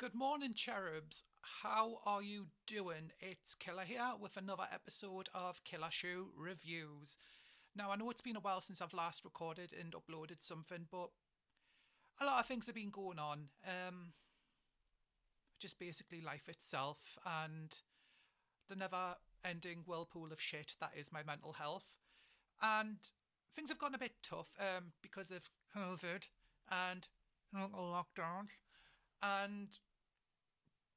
Good morning, cherubs. How are you doing? It's Killer here with another episode of Killer Shoe Reviews. Now, I know it's been a while since I've last recorded and uploaded something, but a lot of things have been going on. Just basically life itself and the never ending whirlpool of shit that is my mental health. And things have gotten a bit tough because of COVID and lockdowns. And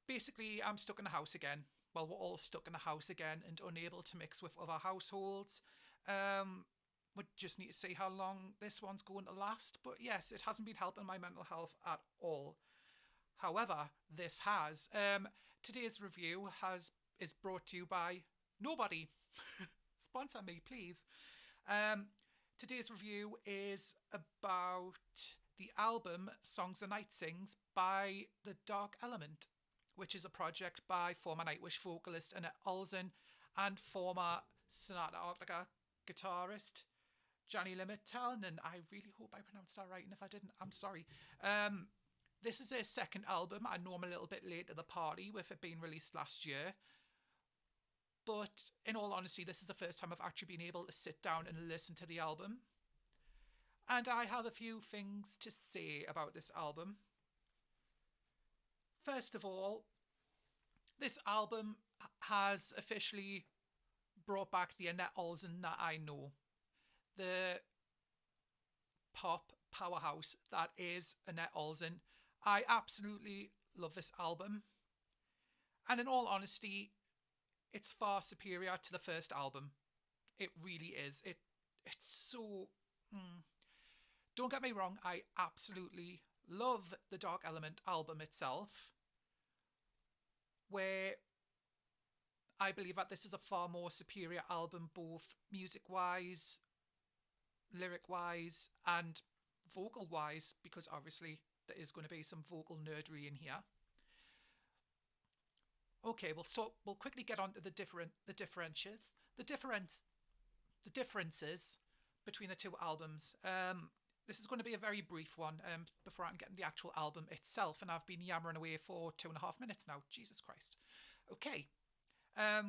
basically, I'm stuck in a house again. Well, we're all stuck in a house again and unable to mix with other households. We just need to see how long this one's going to last. But yes, it hasn't been helping my mental health at all. However, this has. Today's review is brought to you by nobody. Sponsor me, please. Um, Today's review is about the album Songs the Night Sings by The Dark Element, which is a project by former Nightwish vocalist Annette Olsen and former Sonata Arctica guitarist Johnny Limitel. And I really hope I pronounced that right, and if I didn't, I'm sorry. This is their second album. I know I'm a little bit late to the party with it being released last year. But in all honesty, this is the first time I've actually been able to sit down and listen to the album. And I have a few things to say about this album. First of all, this album has officially brought back the Annette Olsen that I know. The pop powerhouse that is Annette Olsen. I absolutely love this album. And in all honesty, it's far superior to the first album. It really is. It's so. Don't get me wrong, I absolutely love the Dark Element album itself, where I believe that this is a far more superior album, both music wise, lyric wise, and vocal wise, because obviously there is going to be some vocal nerdery in here. Okay, we'll quickly get on to the differences the differences between the two albums. This is going to be a very brief one before I can get into the actual album itself, and I've been yammering away for 2.5 minutes now. Jesus Christ. Okay.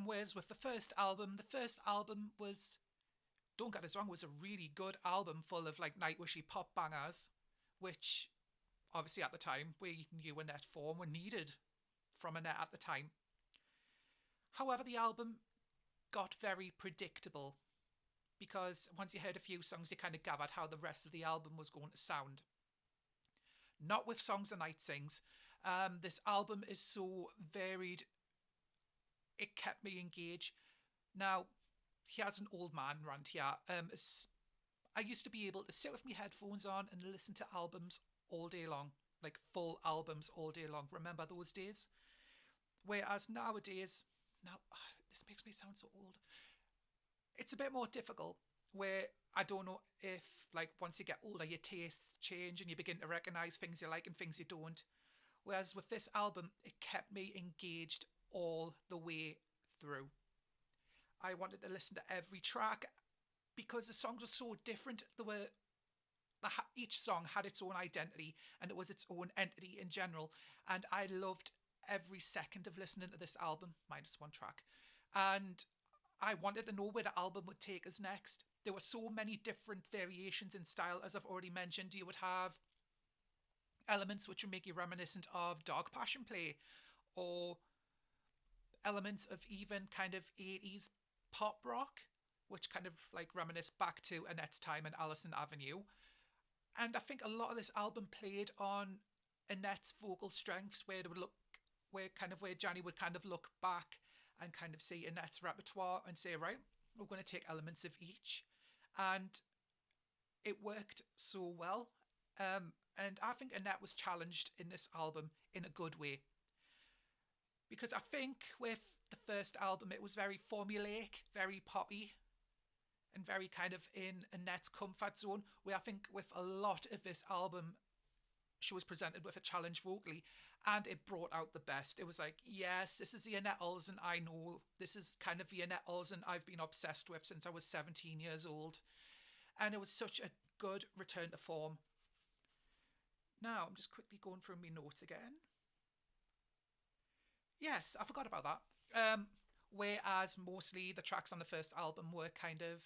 Whereas with the first album was, don't get us wrong, was a really good album full of like Nightwishy pop bangers, which obviously at the time we knew Annette form were needed from Annette at the time. However, the album got very predictable because once you heard a few songs, you kind of gathered how the rest of the album was going to sound. Not with Songs the Night Sings. This album is so varied, it kept me engaged. Now, here's an old man rant here. I used to be able to sit with my headphones on and listen to albums all day long, like full albums all day long. Remember those days? Whereas nowadays, now this makes me sound so old. It's a bit more difficult. Where I don't know if, like, once you get older, your tastes change and you begin to recognize things you like and things you don't. Whereas with this album, it kept me engaged all the way through. I wanted to listen to every track because the songs were so different. Each song had its own identity and it was its own entity in general. And I loved every second of listening to this album, minus one track. And I wanted to know where the album would take us next. There were so many different variations in style, as I've already mentioned. You would have elements which would make you reminiscent of Dog Passion Play, or elements of even kind of 80s pop rock, which kind of like reminisce back to Annette's time in Allison Avenue. And I think a lot of this album played on Annette's vocal strengths, where it would look, where Johnny would kind of look back and kind of see Annette's repertoire and say, right, we're going to take elements of each. And it worked so well. And I think Annette was challenged in this album in a good way. Because I think with the first album, it was very formulaic, very poppy, and very kind of in Annette's comfort zone. Where I think with a lot of this album, she was presented with a challenge vocally, and it brought out the best. It was like, yes, this is the Annette Olsen I know. This is kind of the Annette Olsen I've been obsessed with since I was 17 years old. And it was such a good return to form. Now, I'm just quickly going through my notes again. Yes, I forgot about that. Whereas mostly the tracks on the first album were kind of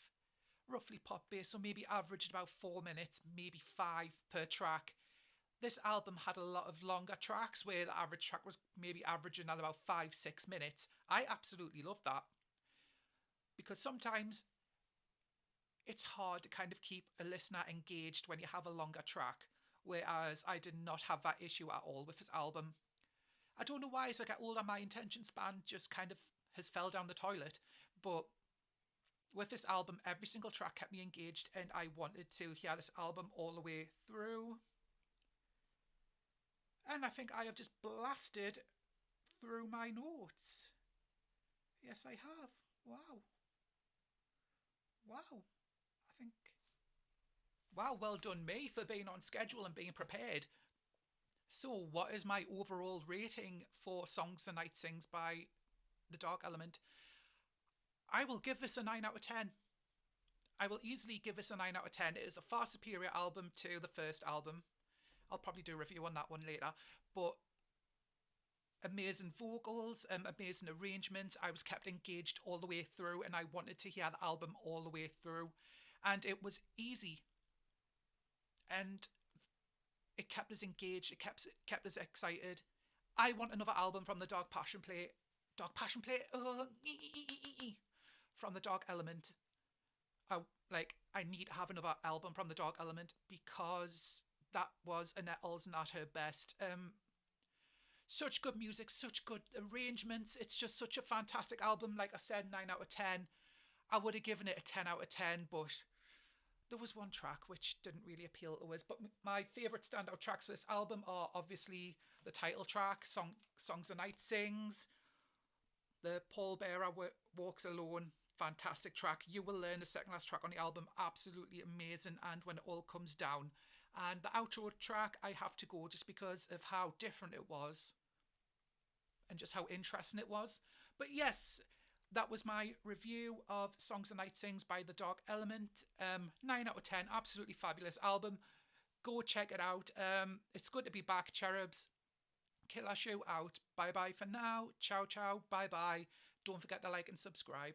roughly pop based, so maybe averaged about 4 minutes, maybe five per track. This album had a lot of longer tracks where the average track was maybe averaging at about 5, 6 minutes. I absolutely love that because sometimes it's hard to kind of keep a listener engaged when you have a longer track. Whereas I did not have that issue at all with this album. I don't know why as I get older, my attention span just kind of has fell down the toilet. But with this album, every single track kept me engaged, and I wanted to hear this album all the way through. And I think I have just blasted through my notes. Yes, I have. Wow. Wow. I think. Wow, well done me for being on schedule and being prepared. So, what is my overall rating for Songs the Night Sings by The Dark Element? I will give this a 9 out of 10. I will easily give this a 9 out of 10. It is a far superior album to the first album. I'll probably do a review on that one later. But amazing vocals, amazing arrangements. I was kept engaged all the way through, and I wanted to hear the album all the way through. And it was easy. And it kept us engaged. It kept us excited. I want another album from the Dark Passion Play. Dark Passion Play? From the Dark Element. I need to have another album from the Dark Element because that was Annette's not her best. Such good music, such good arrangements. It's just such a fantastic album. Like I said, 9 out of 10. I would have given it a 10 out of 10, but there was one track which didn't really appeal to us. But my favourite standout tracks for this album are obviously the title track, Songs the Night Sings, the Paul Bearer Walks Alone, fantastic track. You Will Learn, the second last track on the album, absolutely amazing. And When It All Comes Down. And the outro track, I have to go just because of how different it was and just how interesting it was. But yes, that was my review of Songs the Night Sings by The Dark Element. 9 out of 10, absolutely fabulous album. Go check it out. It's good to be back, cherubs. Killer Shoe out. Bye bye for now. Ciao, ciao. Bye bye. Don't forget to like and subscribe.